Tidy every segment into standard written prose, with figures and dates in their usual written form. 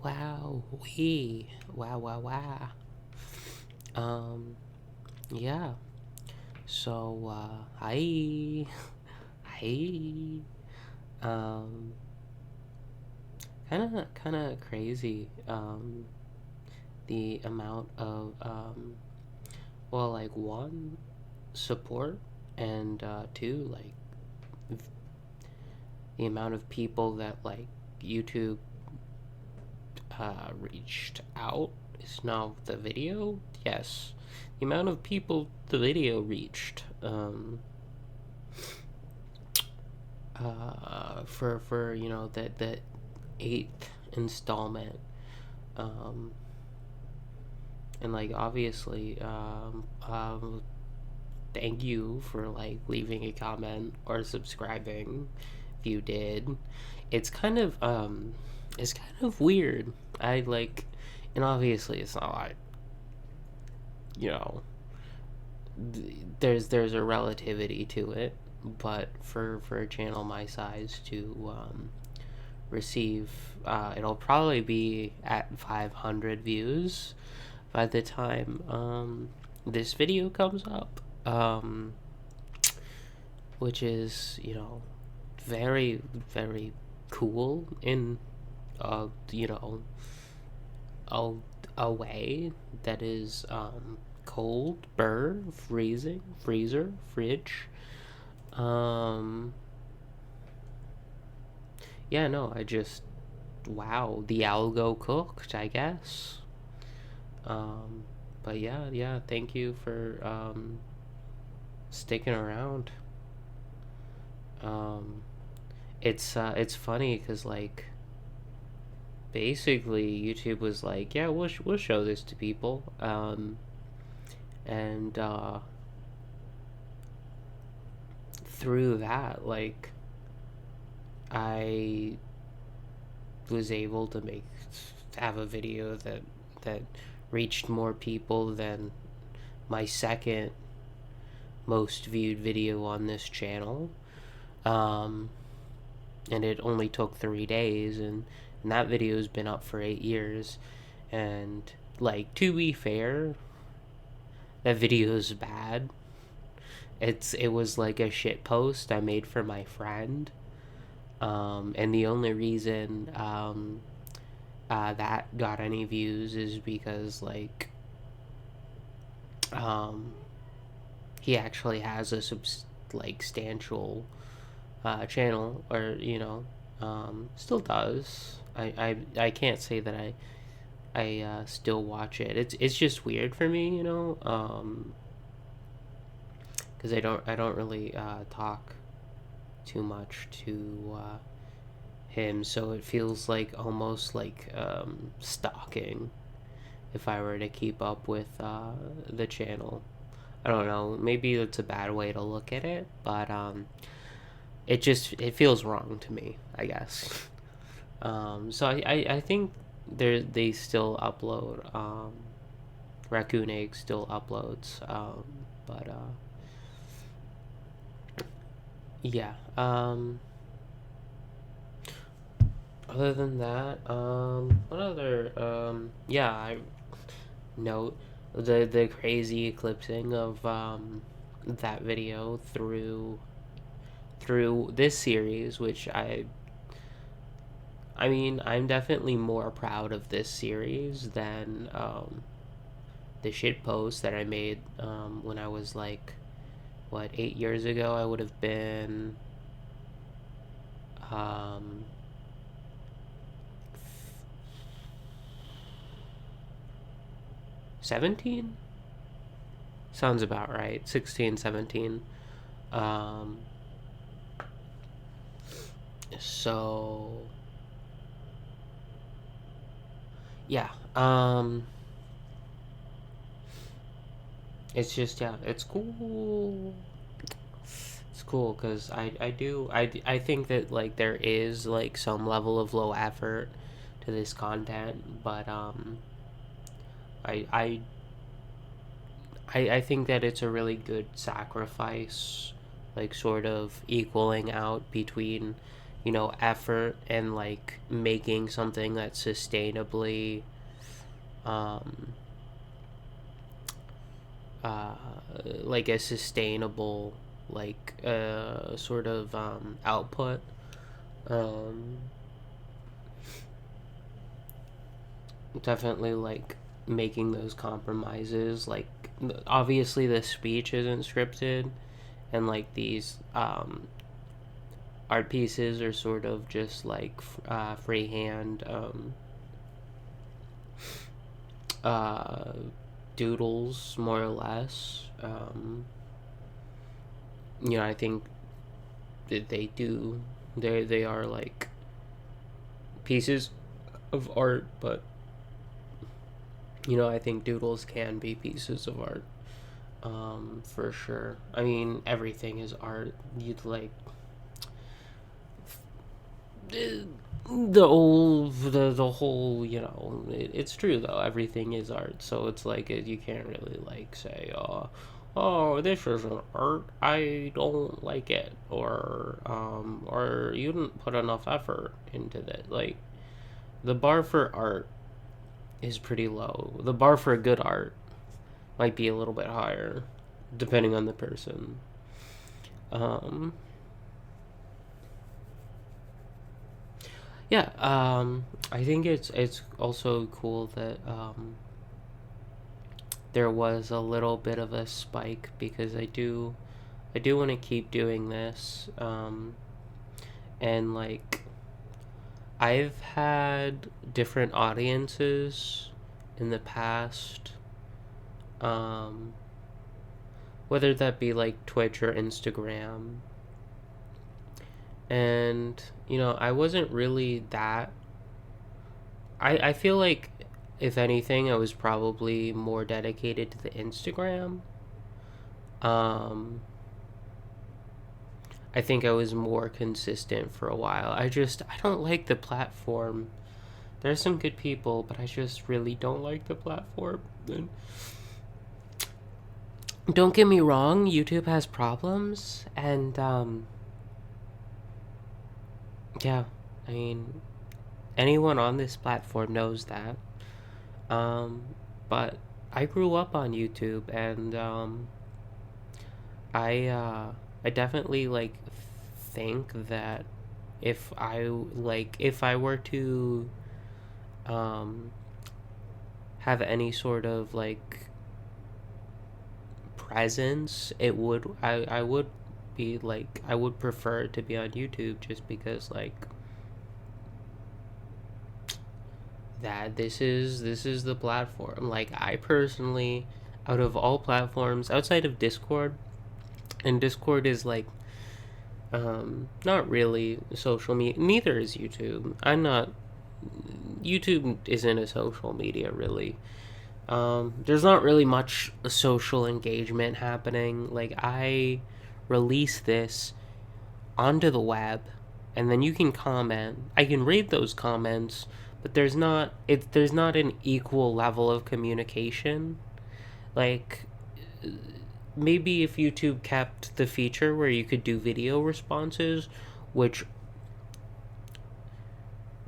Wow, wow. Um, yeah. So, hi, hi. Um, kind of crazy. The amount of well, like one, support, and two, like the amount of people that like YouTube reached out is now the video. Yes, the amount of people the video reached. For the eighth installment, um, and like obviously, thank you for like leaving a comment or subscribing if you did. It's kind of it's kind of weird. I like, and obviously it's not like, you know, there's a relativity to it, but for a channel my size to receive, it'll probably be at 500 views by the time this video comes up, which is, very, very cool in, you know, a, a way that is cold, freezing, freezer, fridge. Um, yeah, no, wow, the algo cooked, I guess. Um, but yeah, thank you for sticking around. Um, it's funny because like basically YouTube was like, yeah, we'll show this to people, and through that, like I was able to have a video that reached more people than my second most viewed video on this channel. Um, and it only took 3 days, and that video's been up for 8 years. And like, to be fair, that video's bad. It was like a shit post I made for my friend. And the only reason that got any views is because like um, he actually has a substantial channel, or still does. I can't say that I still watch it. It's just weird for me, because I don't really talk too much to him, so it feels like almost like stalking if I were to keep up with the channel. I don't know. Maybe it's a bad way to look at it, but it feels wrong to me, I guess. So I think they still upload. Raccoon Egg still uploads. But yeah. Other than that, what other yeah, I note the crazy eclipsing of that video through this series, which I mean, I'm definitely more proud of this series than the shit post that I made when I was like, what, 8 years ago. I would have been um, 17? Sounds about right. 16, 17. Um, so, yeah. It's just, yeah, it's cool. It's cool because I think that like there is like some level of low effort to this content, but I I I think that it's a really good sacrifice, like sort of equaling out between effort and like making something that's sustainably um uh like a sustainable like sort of output. um Definitely like making those compromises, like obviously the speech isn't scripted, and like these art pieces are sort of just like freehand uh, doodles, more or less. I think that they are like pieces of art, but I think doodles can be pieces of art, for sure. I mean, everything is art. You'd like the whole, it's true though. Everything is art, so it's like you can't really like say, oh, this isn't art, I don't like it, or you didn't put enough effort into that. Like, the bar for art is pretty low. The bar for good art might be a little bit higher, depending on the person. um yeah. I think it's also cool that there was a little bit of a spike, because I do want to keep doing this. And like, I've had different audiences in the past, um whether that be like Twitch or Instagram. And I wasn't really that. I feel like, if anything, I was probably more dedicated to the Instagram. um I think I was more consistent for a while. I don't like the platform. There's some good people, but I just really don't like the platform. And don't get me wrong, YouTube has problems, and yeah, I mean, anyone on this platform knows that. Um, but I grew up on YouTube, and I definitely like think that if I were to um have any sort of like presence, I would be like, I would prefer to be on YouTube, just because like that this is the platform. Like, I personally, out of all platforms outside of Discord, and Discord is like not really social media, neither is YouTube. YouTube isn't a social media, really. There's not really much social engagement happening. Like, I release this onto the web, and then you can comment. I can read those comments, but there's not an equal level of communication. Like, maybe if YouTube kept the feature where you could do video responses, which,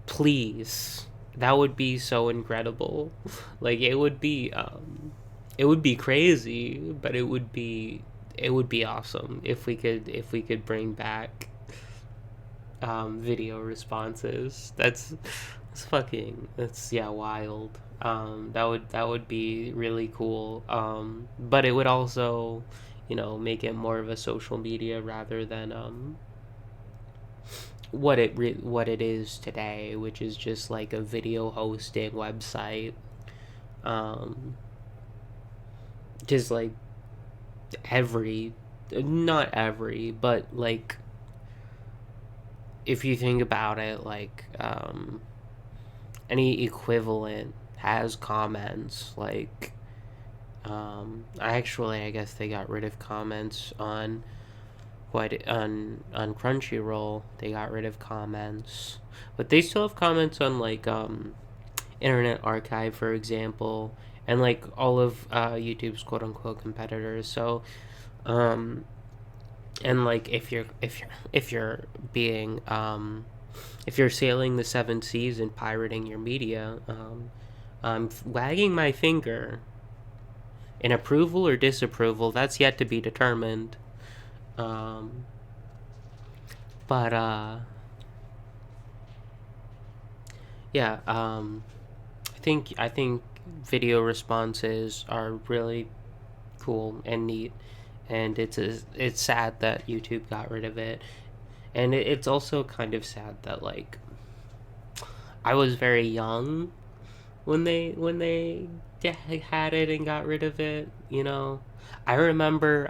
please, that would be so incredible. Like, it would be crazy, but it would be awesome if we could bring back video responses. That's yeah, wild. That would be really cool. But it would also, make it more of a social media rather than what it is today, which is just like a video hosting website. Um, just like every, not every, but like, if you think about it, like any equivalent has comments. Like, I guess they got rid of comments on Crunchyroll. They got rid of comments, but they still have comments on like Internet Archive, for example, and like all of YouTube's quote unquote competitors. So, um, And like if you're being if you're sailing the seven seas and pirating your media, I'm wagging my finger in approval or disapproval. That's yet to be determined. Um, but yeah, I think video responses are really cool and neat, and it's sad that YouTube got rid of it, and it's also kind of sad that like I was very young when they had it and got rid of it. I remember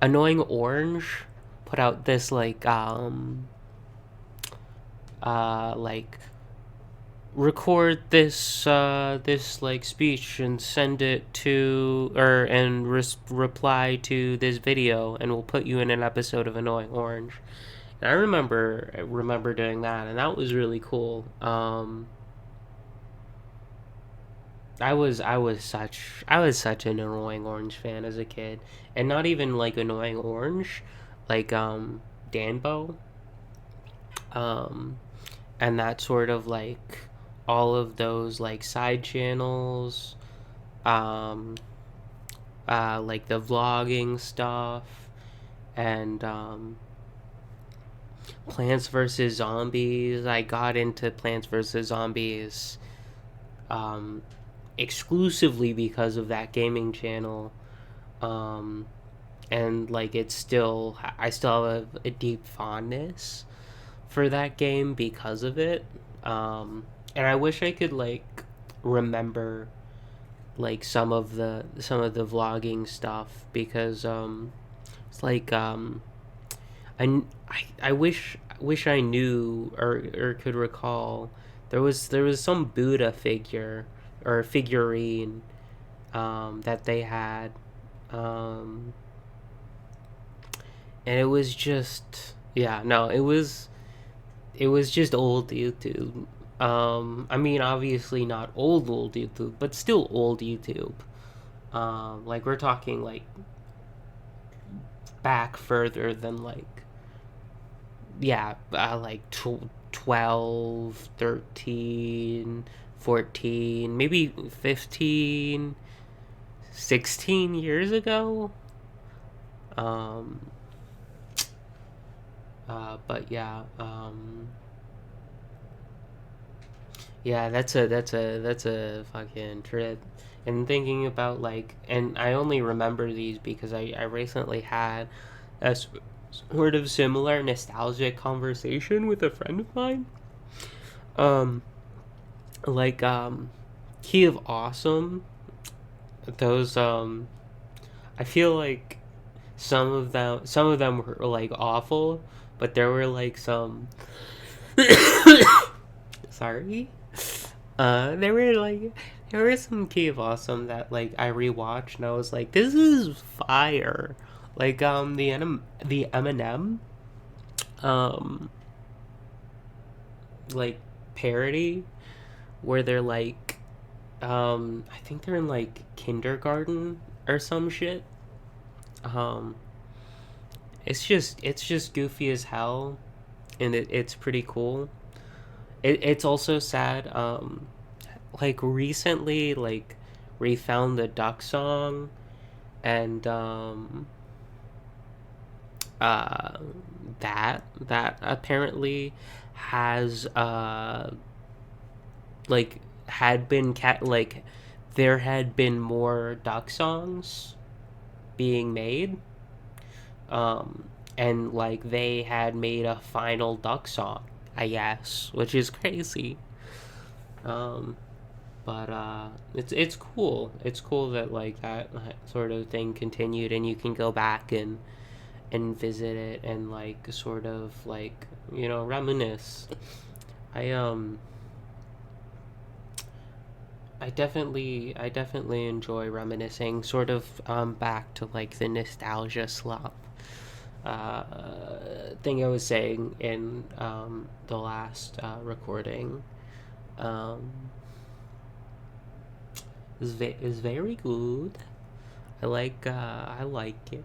Annoying Orange put out this like record this like speech and send it to or and reply to this video and we'll put you in an episode of Annoying Orange. And I remember doing that, and that was really cool. I was such an Annoying Orange fan as a kid, and not even like Annoying Orange, like Danbo, um, and that sort of like all of those like side channels, um, like the vlogging stuff, and Plants vs Zombies. I got into Plants vs Zombies um, exclusively because of that gaming channel. Um, and like I still have a deep fondness for that game because of it. And I wish I could like remember like some of the vlogging stuff because it's like I wish I knew or could recall there was some Buddha figure or figurine that they had, um, and it was just yeah no it was just old YouTube. I mean, obviously not old YouTube, but still old YouTube. Like we're talking like back further than like yeah, like 12, 13, 14, maybe 15, 16 years ago. Um, but yeah, yeah, that's a fucking trip. And thinking about like, and I only remember these because I recently had a sort of similar nostalgic conversation with a friend of mine. Um, like Key of Awesome. Those I feel like some of them were like awful, but there were like some sorry. There were some Key of Awesome that like I rewatched and I was like, this is fire. Like the Eminem um like parody where they're like I think they're in like kindergarten or some shit. Um it's just goofy as hell, and it's pretty cool. It's also sad. Like recently, like refound the Duck song, and uh, that apparently has like had been like there had been more Duck songs being made, um, and like they had made a final Duck song, I guess, which is crazy. Um, but it's cool. It's cool that like that sort of thing continued, and you can go back and visit it and like sort of like reminisce. I I definitely enjoy reminiscing, sort of back to like the nostalgia slump thing I was saying in the last recording. Um, is very good. I like it.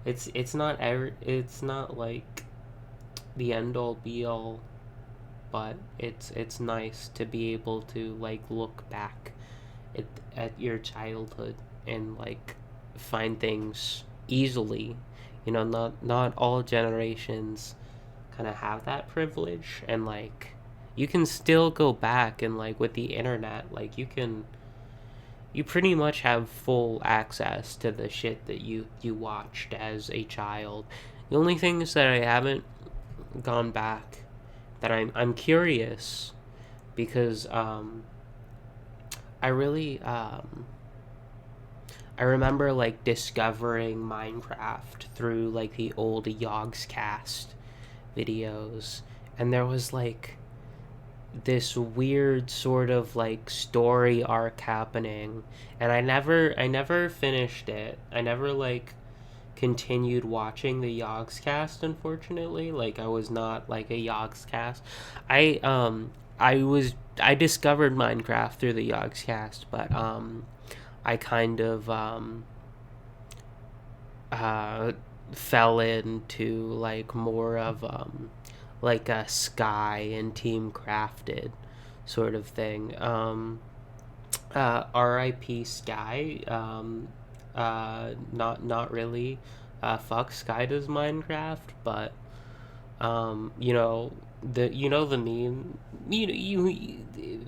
it's not like the end all be all, but it's nice to be able to like look back at, your childhood and like find things easily. Not all generations kind of have that privilege, and like you can still go back, and like with the internet, like you pretty much have full access to the shit that you watched as a child. The only thing is that I haven't gone back, that I'm curious, because I really I remember like discovering Minecraft through like the old Yogscast videos, and there was like this weird sort of like story arc happening, and I never finished it. I never like continued watching the Yogscast, unfortunately. Like I was not like a Yogscast. I discovered Minecraft through the Yogscast, but I kind of uh fell into like more of like a Sky and Team Crafted sort of thing. R.I.P. Sky. Not really. Fuck Sky does Minecraft, but the meme.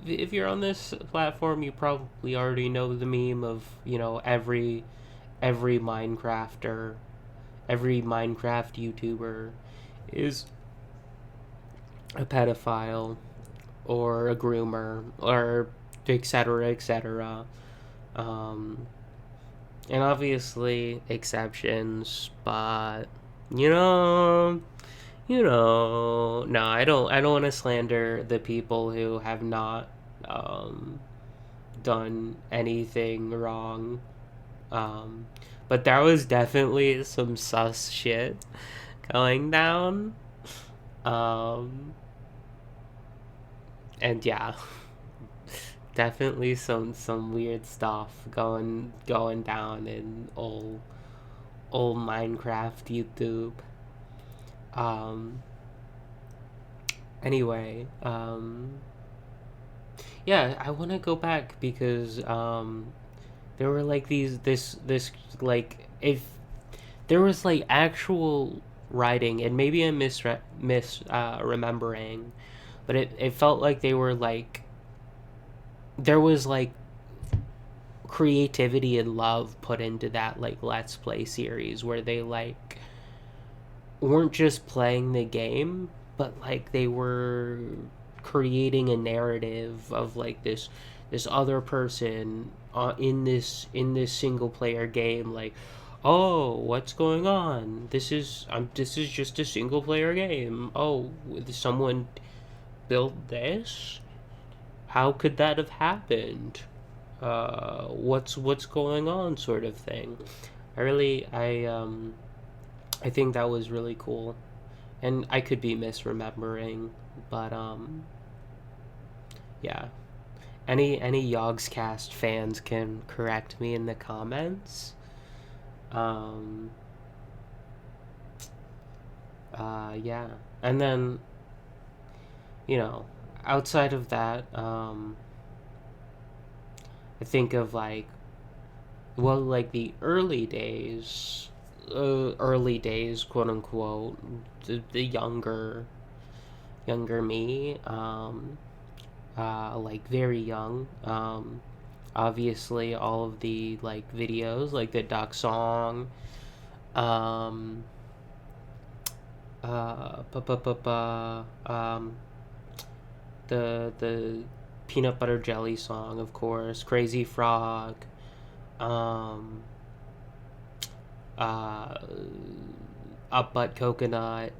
If you're on this platform, you probably already know the meme of every Minecrafter, every Minecraft YouTuber is a pedophile or a groomer or etc. etc. Um, and obviously exceptions, but you know, no, I don't want to slander the people who have not done anything wrong. Um, but there was definitely some sus shit going down. Um, and yeah, definitely some weird stuff going down in old Minecraft YouTube. Um, anyway, yeah, I want to go back because there were like this like, if there was like actual writing, and maybe I'm remembering, but it felt like they were like, there was like creativity and love put into that like let's play series, where they like weren't just playing the game, but like they were creating a narrative of like this other person in this single player game, like, oh, what's going on, this is just a single player game, oh, someone built this, how could that have happened, what's going on, sort of thing. I think that was really cool, and I could be misremembering, but yeah. Any Yogscast fans can correct me in the comments. Um, yeah, and then you know, outside of that, I think of like, well, like the early days, quote unquote, the younger me, like very young. Obviously, all of the like videos, like the duck song, um, uh, pa pa pa pa, the peanut butter jelly song, of course, Crazy Frog, um, uh, Up Butt Coconut,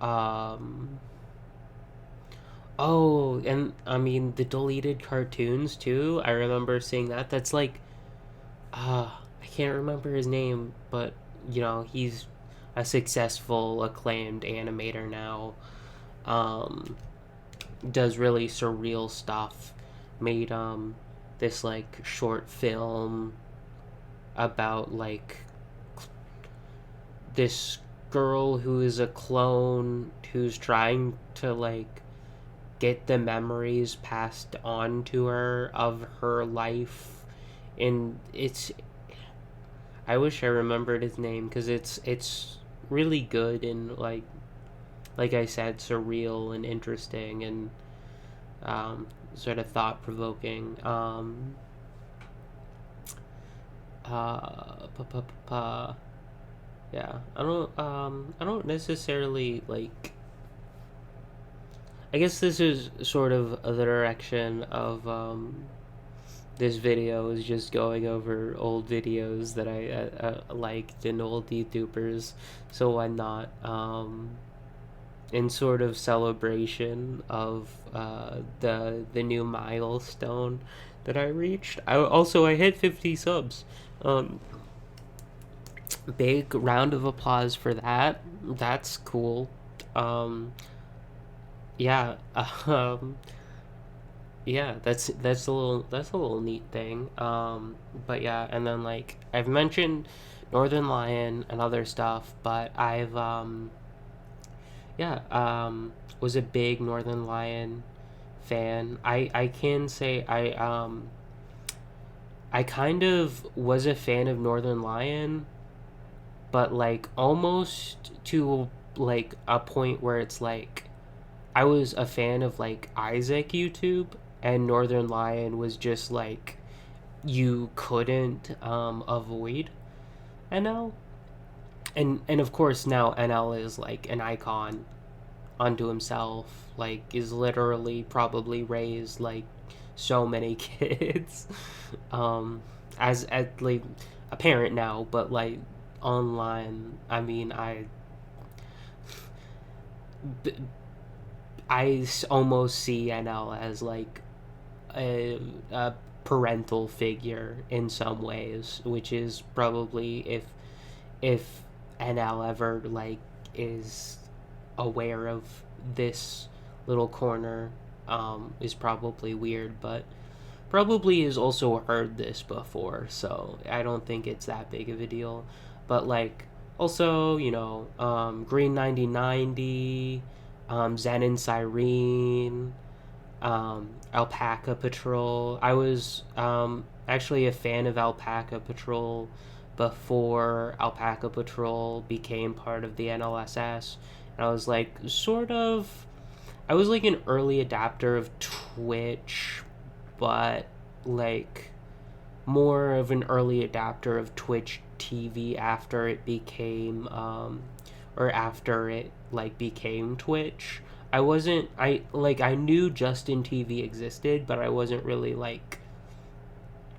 um, oh, and I mean the deleted cartoons too. I remember seeing that. That's like, I can't remember his name, but he's a successful, acclaimed animator now. Um, does really surreal stuff. Made this like short film about like this girl who is a clone who's trying to like get the memories passed on to her of her life, and it's, I wish I remembered his name because it's really good and like I said, surreal and interesting and sort of thought provoking. Yeah, I don't necessarily like. I guess this is sort of the direction of this video is just going over old videos that I liked and old YouTubers. So why not? In sort of celebration of the new milestone that I reached. I hit 50 subs. Um, Big round of applause for that. That's cool. Um, yeah. Um, yeah. That's a little neat thing. But yeah, and then like I've mentioned Northern Lion and other stuff, but I've yeah, was a big Northern Lion fan. I can say I kind of was a fan of Northern Lion, but like almost to like a point where it's like I was a fan of like Isaac YouTube, and Northern Lion was just like you couldn't avoid NL. And of course now NL is like an icon unto himself, like is literally probably raised like so many kids as at like a parent now, but like online, I mean, almost see NL as like a parental figure in some ways, which is probably if NL ever like is aware of this little corner, is probably weird, but probably has also heard this before, so I don't think it's that big of a deal. But like also, Green 9090, Zen and Cyrene, Alpaca Patrol. I was actually a fan of Alpaca Patrol before Alpaca Patrol became part of the NLSS. And I was like, I was like an early adapter of Twitch, but like more of an early adapter of Twitch TV after it became, or after it like became Twitch. I knew Justin TV existed, but I wasn't really like,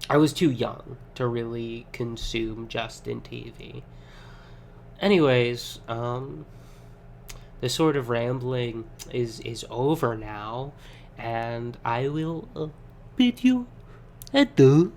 I was too young to really consume Justin TV. Anyways, the sort of rambling is over now, and I will bid you adieu.